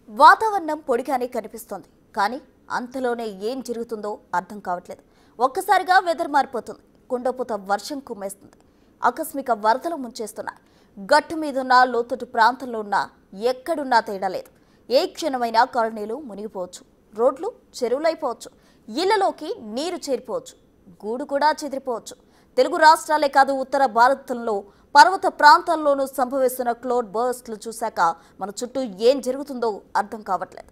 వాతావరణం పొడిగానే కనిపిస్తోంది, కానీ అంతలోనే ఏం జరుగుతుందో అర్థం కావట్లేదు. ఒక్కసారిగా వెదర్ మారిపోతుంది, కుండపోత వర్షం కుమ్మేస్తుంది, ఆకస్మిక వరదలు ముంచేస్తున్నాయి. గట్టు మీదున్న లోతట్టు ప్రాంతంలో ఉన్న ఎక్కడున్నా తేడా లేదు. ఏ క్షణమైనా కాలనీలు మునిగిపోవచ్చు, రోడ్లు చెరువులైపోవచ్చు, ఇళ్లలోకి నీరు చేరిపోవచ్చు, గూడు కూడా చెదిరిపోవచ్చు. తెలుగు రాష్ట్రాలే కాదు, ఉత్తర భారతంలో పర్వత ప్రాంతాల్లోనూ సంభవిస్తున్న క్లౌడ్ బర్స్ట్లు చూశాక మన చుట్టూ ఏం జరుగుతుందో అర్థం కావట్లేదు.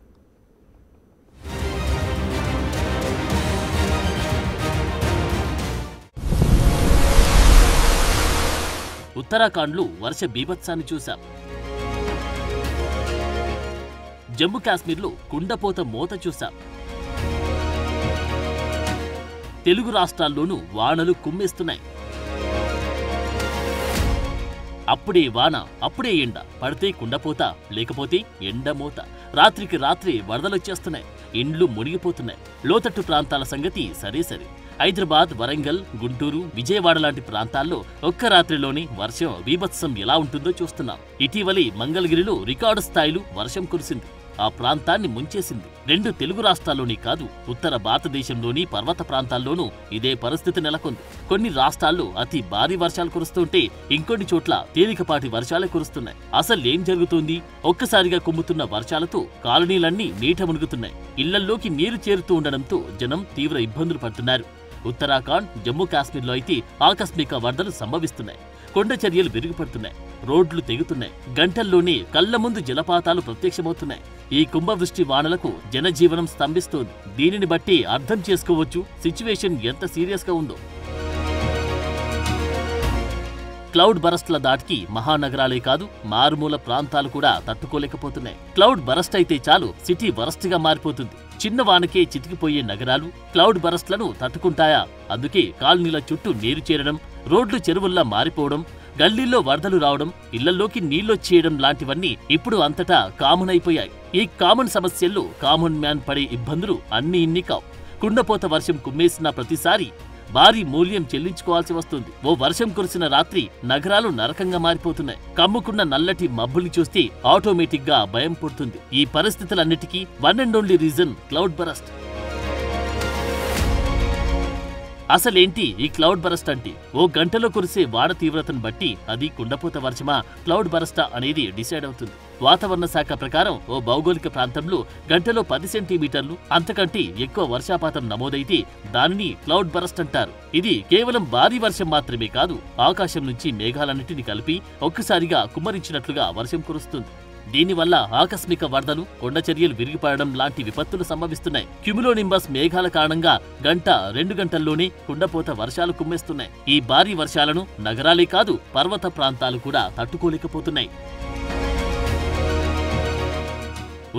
ఉత్తరాఖండ్లో వర్ష బీభత్సాన్ని చూశాం. జమ్మూ కాశ్మీర్లో కుండపోత మోత చూశాం. తెలుగు రాష్ట్రాల్లోనూ వానలు కుమ్మేస్తున్నాయి. అప్పుడే వాన, అప్పుడే ఎండ, పడితే కుండపోత, లేకపోతే ఎండమోత. రాత్రికి రాత్రే వరదలొచ్చేస్తున్నాయి, ఇండ్లు మునిగిపోతున్నాయి. లోతట్టు ప్రాంతాల సంగతి సరే సరే. హైదరాబాద్, వరంగల్, గుంటూరు, విజయవాడ లాంటి ప్రాంతాల్లో ఒక్క రాత్రిలోనే వర్షం బీభత్సం ఎలా ఉంటుందో చూస్తున్నాం. ఇటీవలే మంగళగిరిలో రికార్డు స్థాయిలో వర్షం కురిసింది. ఆ ప్రాంతాన్ని ముంచేసింది. 2 తెలుగు రాష్ట్రాల్లోనే కాదు, ఉత్తర భారతదేశంలోని పర్వత ప్రాంతాల్లోనూ ఇదే పరిస్థితి నెలకొంది. కొన్ని రాష్ట్రాల్లో అతి భారీ వర్షాలు కురుస్తుంటే, ఇంకొన్ని చోట్ల తేలికపాటి వర్షాలే కురుస్తున్నాయి. అసలేం జరుగుతోంది? ఒక్కసారిగా కుమ్ముతున్న వర్షాలతో కాలనీలన్నీ నీట మునుగుతున్నాయి. ఇళ్లల్లోకి నీరు చేరుతూ ఉండడంతో జనం తీవ్ర ఇబ్బందులు పడుతున్నారు. ఉత్తరాఖండ్, జమ్మూ కాశ్మీర్లో అయితే ఆకస్మిక వరదలు సంభవిస్తున్నాయి. కొండ చర్యలు విరిగిపడుతున్నాయి, రోడ్లు తెగుతున్నాయి. గంటల్లోనే కళ్ల ముందు జలపాతాలు ప్రత్యక్షమవుతున్నాయి. ఈ కుంభవృష్టి వానలకు జనజీవనం స్తంభిస్తోంది. దీనిని బట్టి అర్థం చేసుకోవచ్చు సిచ్యువేషన్ ఎంత సీరియస్ గా ఉందో. క్లౌడ్ బరస్ట్ల దాటికి మహానగరాలే కాదు, మారుమూల ప్రాంతాలు కూడా తట్టుకోలేకపోతున్నాయి. క్లౌడ్ బరస్ట్ అయితే చాలు, సిటీ వరస్ట్ గా మారిపోతుంది. చిన్న వానకే చితికిపోయే నగరాలు క్లౌడ్ బరస్ట్లను తట్టుకుంటాయా? అందుకే కాలనీల చుట్టూ నీరు చేరడం, రోడ్లు చెరువుల్లా మారిపోవడం, గల్లీల్లో వరదలు రావడం, ఇళ్లలోకి నీళ్లొచ్చేయడం లాంటివన్నీ ఇప్పుడు అంతటా కామన్ అయిపోయాయి. ఈ కామన్ సమస్యల్లో కామన్ మ్యాన్ పడే ఇబ్బందులు అన్నీ ఇన్ని కావు. కుండపోత వర్షం కుమ్మేసిన ప్రతిసారి భారీ మూల్యం చెల్లించుకోవాల్సి వస్తుంది. ఓ వర్షం కురిసిన రాత్రి నగరాలు నరకంగా మారిపోతున్నాయి. కమ్ముకున్న నల్లటి మబ్బుల్ని చూస్తే ఆటోమేటిక్ గా భయం పుడుతుంది. ఈ పరిస్థితులన్నిటికీ one and only reason cloud burst. అసలేంటి ఈ క్లౌడ్ బరస్ట్ అంటే? ఓ గంటలో కురిసే వాన తీవ్రతను బట్టి అది కుండపోత వర్షమా, క్లౌడ్ బరస్టా అనేది డిసైడ్ అవుతుంది. వాతావరణ శాఖ ప్రకారం ఓ భౌగోళిక ప్రాంతంలో గంటలో 10 సెంటీమీటర్లు అంతకంటే ఎక్కువ వర్షపాతం నమోదైతే దానిని క్లౌడ్ బరస్ట్ అంటారు. ఇది కేవలం భారీ వర్షం మాత్రమే కాదు, ఆకాశం నుంచి మేఘాలన్నింటినీ కలిపి ఒక్కసారిగా కుమ్మరించినట్లుగా వర్షం కురుస్తుంది. దీనివల్ల ఆకస్మిక వరదలు, కొండ చర్యలు విరిగిపడడం లాంటి విపత్తులు సంభవిస్తున్నాయి. క్యుములోనింబస్ మేఘాల కారణంగా 1-2 గంటల్లోనే కుండపోత వర్షాలు కుమ్మేస్తున్నాయి. ఈ భారీ వర్షాలను నగరాలే కాదు, పర్వత ప్రాంతాలు కూడా తట్టుకోలేకపోతున్నాయి.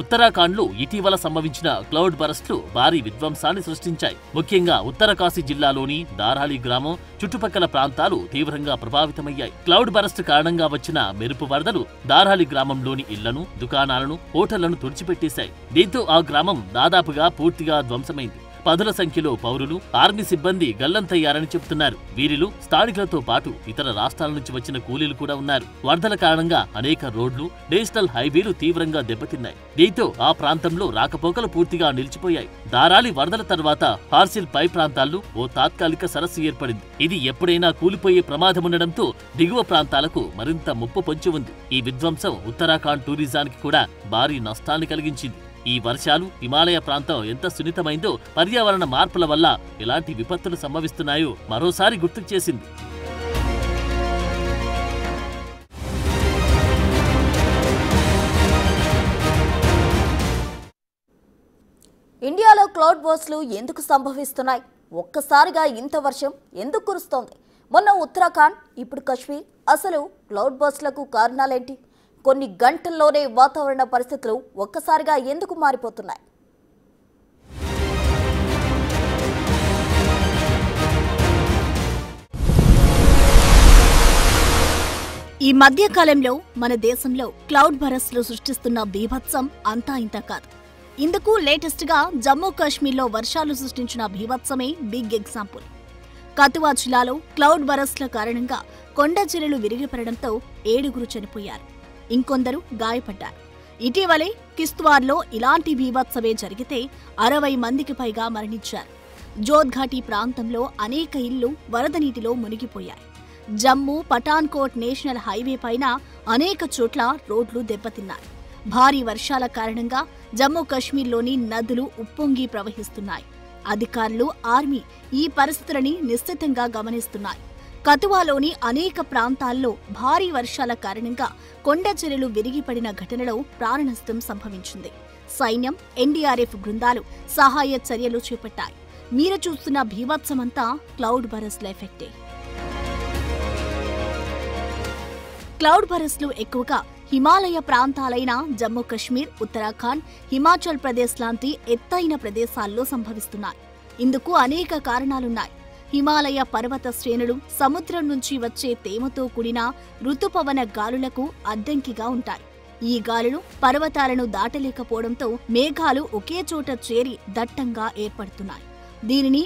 ఉత్తరాఖండ్లో ఇటీవల సంభవించిన క్లౌడ్ బరస్ట్లు భారీ విధ్వంసాన్ని సృష్టించాయి. ముఖ్యంగా ఉత్తరకాశీ జిల్లాలోని దారాలి గ్రామం, చుట్టుపక్కల ప్రాంతాలు తీవ్రంగా ప్రభావితమయ్యాయి. క్లౌడ్ బరస్ట్ కారణంగా వచ్చిన మెరుపు వరదలు దారాలి గ్రామంలోని ఇళ్లను, దుకాణాలను, హోటళ్లను తుడిచిపెట్టేశాయి. దీంతో ఆ గ్రామం దాదాపుగా పూర్తిగా ధ్వంసమైంది. పదుల సంఖ్యలో పౌరులు, ఆర్మీ సిబ్బంది గల్లంతయ్యారని చెబుతున్నారు. వీరిలో స్థానికులతో పాటు ఇతర రాష్ట్రాల నుంచి వచ్చిన కూలీలు కూడా ఉన్నారు. వరదల కారణంగా అనేక రోడ్లు, నేషనల్ హైవేలు తీవ్రంగా దెబ్బతిన్నాయి. దీంతో ఆ ప్రాంతంలో రాకపోకలు పూర్తిగా నిలిచిపోయాయి. దారాలి వరదల తర్వాత హార్సిల్ పై ప్రాంతాల్లో ఓ తాత్కాలిక సరస్సు ఏర్పడింది. ఇది ఎప్పుడైనా కూలిపోయే ప్రమాదముండడంతో దిగువ ప్రాంతాలకు మరింత ముప్పు పొంచి ఉంది. ఈ విధ్వంసం ఉత్తరాఖండ్ టూరిజానికి కూడా భారీ నష్టాన్ని కలిగించింది. ఈ వర్షాలు హిమాలయ ప్రాంతం ఎంత సున్నితమైందో, పర్యావరణ మార్పుల వల్ల ఎలాంటి విపత్తులు సంభవిస్తున్నాయో మరోసారి గుర్తుకు చేసింది. ఇండియాలో క్లౌడ్ బర్స్ట్లు ఎందుకు సంభవిస్తున్నాయి? ఒక్కసారిగా ఇంత వర్షం ఎందుకు కురుస్తోంది? మొన్న ఉత్తరాఖండ్, ఇప్పుడు కశ్మీర్. అసలు క్లౌడ్ బర్స్ట్లకు కారణాలేంటి? కొన్ని గంటల్లోనే వాతావరణ పరిస్థితులు ఒక్కసారిగా ఎందుకు మారిపోతున్నాయి? ఈ మధ్య కాలంలో మన దేశంలో క్లౌడ్ బరస్ట్లు సృష్టిస్తున్న బీభత్సం అంతా ఇంత కాదు. ఇందుకు లేటెస్ట్ గా జమ్మూ కాశ్మీర్లో వర్షాలు సృష్టించిన బీభత్సమే బిగ్ ఎగ్జాంపుల్. కతువా జిల్లాలో క్లౌడ్ బరస్ట్ల కారణంగా కొండ చర్యలు విరిగిపడడంతో 7 చనిపోయారు, ఇంకొందరు గాయపడ్డారు. ఇటీవలే కిష్త్వార్లో ఇలాంటి బీభత్సమే జరిగితే 60 మందికి పైగా మరణించారు. జోధ్ఘాటి ప్రాంతంలో అనేక ఇళ్లు వరద నీటిలో మునిగిపోయాయి. జమ్మూ పఠాన్కోట్ నేషనల్ హైవే పైన అనేక చోట్ల రోడ్లు దెబ్బతిన్నాయి. భారీ వర్షాల కారణంగా జమ్మూ కశ్మీర్లోని నదులు ఉప్పొంగి ప్రవహిస్తున్నాయి. అధికారులు, ఆర్మీ ఈ పరిస్థితులని నిశ్చితంగా గమనిస్తున్నాయి. కతువాలోని అనేక ప్రాంతాల్లో భారీ వర్షాల కారణంగా కొండ చర్యలు విరిగిపడిన ఘటనలో ప్రాణనష్టం సంభవించింది. సైన్యం, ఎన్డీఆర్ఎఫ్ బృందాలు సహాయ చర్యలు చేపట్టాయి. మీరు చూస్తున్న బీభత్సమంతా క్లౌడ్ బరస్ల ఎఫెక్టే. క్లౌడ్ బరస్లు ఎక్కువగా హిమాలయ ప్రాంతాలైన జమ్మూ కశ్మీర్, ఉత్తరాఖండ్, హిమాచల్ ప్రదేశ్ లాంటి ఎత్తైన ప్రదేశాల్లో సంభవిస్తున్నాయి. ఇందుకు అనేక కారణాలున్నాయి. హిమాలయ పర్వత శ్రేణులు సముద్రం నుంచి వచ్చే తేమతో కూడిన ఋతుపవన గాలులకు అడ్డంకిగా ఉంటాయి. ఈ గాలులు పర్వతాలను దాటలేకపోవడంతో మేఘాలు ఒకే చోట చేరి దట్టంగా ఏర్పడుతున్నాయి. దీనిని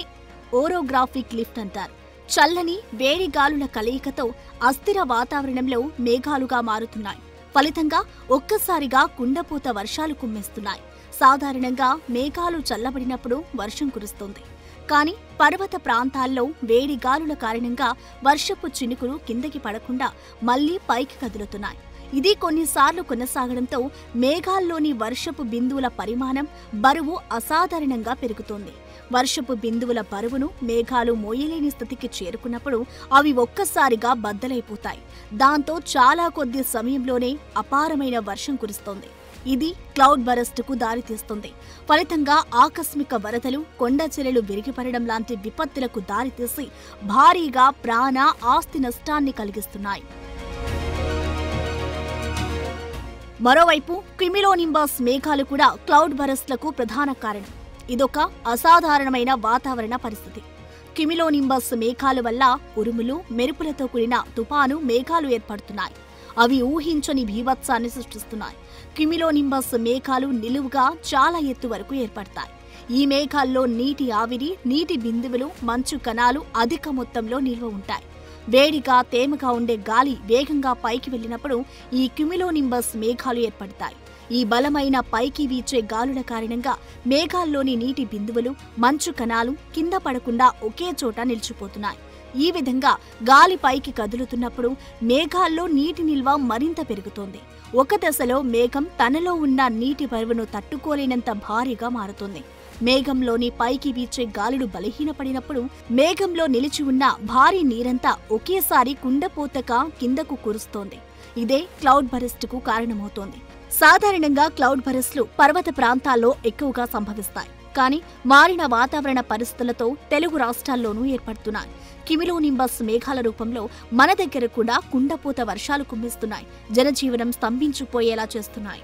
ఓరోగ్రాఫిక్ లిఫ్ట్ అంటారు. చల్లని, వేడి గాలుల కలయికతో అస్థిర వాతావరణంలో మేఘాలుగా మారుతున్నాయి. ఫలితంగా ఒక్కసారిగా కుండపోత వర్షాలు కుమ్మేస్తున్నాయి. సాధారణంగా మేఘాలు చల్లబడినప్పుడు వర్షం కురుస్తుంది. కానీ పర్వత ప్రాంతాల్లో వేడి గాలుల కారణంగా వర్షపు చినుకులు కిందకి పడకుండా మళ్లీ పైకి కదులుతున్నాయి. ఇది కొన్నిసార్లు కొనసాగడంతో మేఘాల్లోని వర్షపు బిందువుల పరిమాణం, బరువు అసాధారణంగా పెరుగుతోంది. వర్షపు బిందువుల బరువును మేఘాలు మోయలేని స్థితికి చేరుకున్నప్పుడు అవి ఒక్కసారిగా బద్దలైపోతాయి. దాంతో చాలా కొద్ది సమయంలోనే అపారమైన వర్షం కురుస్తోంది. ఇది క్లౌడ్ బరస్ట్కు దారితీస్తుంది. ఫలితంగా ఆకస్మిక వరదలు, కొండ చర్యలు విరిగిపడడం లాంటి విపత్తులకు దారితీసి భారీగా ప్రాణ, ఆస్తి నష్టాన్ని కలిగిస్తున్నాయి. మరోవైపు క్యుములోనింబస్ మేఘాలు కూడా క్లౌడ్ బరస్ట్లకు ప్రధాన కారణం. ఇదొక అసాధారణమైన వాతావరణ పరిస్థితి. క్యుములోనింబస్ మేఘాల వల్ల ఉరుములు, మెరుపులతో కూడిన తుపాను మేఘాలు ఏర్పడుతున్నాయి. అవి ఊహించని బీభత్సాన్ని సృష్టిస్తున్నాయి. క్యుములోనింబస్ మేఘాలు నిలువుగా చాలా ఎత్తు వరకు ఏర్పడతాయి. ఈ మేఘాల్లో నీటి ఆవిరి, నీటి బిందువులు, మంచు కణాలు అధిక మొత్తంలో నిల్వ ఉంటాయి. వేడిగా, తేమగా ఉండే గాలి వేగంగా పైకి వెళ్లినప్పుడు ఈ క్యుములోనింబస్ మేఘాలు ఏర్పడతాయి. ఈ బలమైన పైకి వీచే గాలుల కారణంగా మేఘాల్లోని నీటి బిందువులు, మంచు కణాలు కింద పడకుండా ఒకే చోట నిలిచిపోతున్నాయి. ఈ విధంగా గాలి పైకి కదులుతున్నప్పుడు మేఘాల్లో నీటి నిల్వ మరింత పెరుగుతోంది. ఒక దశలో మేఘం తనలో ఉన్న నీటి బరువును తట్టుకోలేనంత భారీగా మారుతుంది. మేఘంలోని పైకి వీచే గాలులు బలహీనపడినప్పుడు మేఘంలో నిలిచి ఉన్న భారీ నీరంతా ఒకేసారి కుండపోతగా కిందకు కురుస్తోంది. ఇదే క్లౌడ్ బరస్ట్కు కారణమవుతోంది. సాధారణంగా క్లౌడ్ బరస్ట్లు పర్వత ప్రాంతాల్లో ఎక్కువగా సంభవిస్తాయి. కానీ మారిన వాతావరణ పరిస్థితులతో తెలుగు రాష్ట్రాల్లోనూ ఏర్పడుతున్నాయి. క్యుములోనింబస్ మేఘాల రూపంలో మన దగ్గర కూడా కుండపోత వర్షాలు కుమ్మిస్తున్నాయి. జనజీవనం స్తంభించిపోయేలా చేస్తున్నాయి.